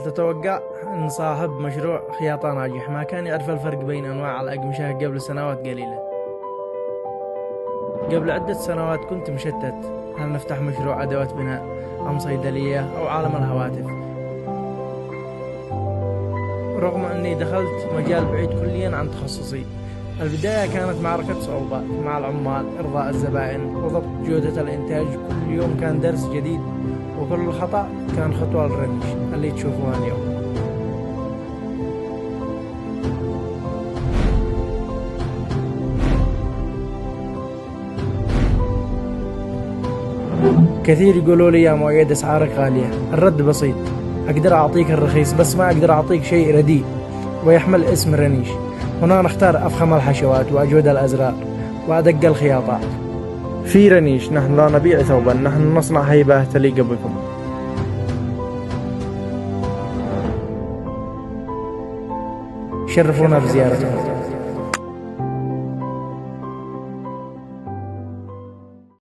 تتوقع أن صاحب مشروع خياطة ناجح ما كان يعرف الفرق بين أنواع الأقمشة قبل سنوات قليلة. قبل عدة سنوات كنت مشتت، هل نفتح مشروع أدوات بناء أم صيدلية أو عالم الهواتف؟ رغم أني دخلت مجال بعيد كليا عن تخصصي. البداية كانت معركة صعوبات مع العمال، إرضاء الزبائن وضبط جودة الإنتاج. كل يوم كان درس جديد، وكل خطأ كان خطوة للرمش اللي تشوفوها اليوم. كثير يقولوا لي يا مؤيد أسعارك غالية. الرد بسيط، أقدر أعطيك الرخيص بس ما أقدر أعطيك شيء رديء ويحمل اسم رنيش. هنا نختار أفخم الحشوات وأجود الأزرار وأدق الخياطات. في رنيش نحن لا نبيع ثوبا، نحن نصنع هيبة تليق بكم. شرفونا بزيارتكم.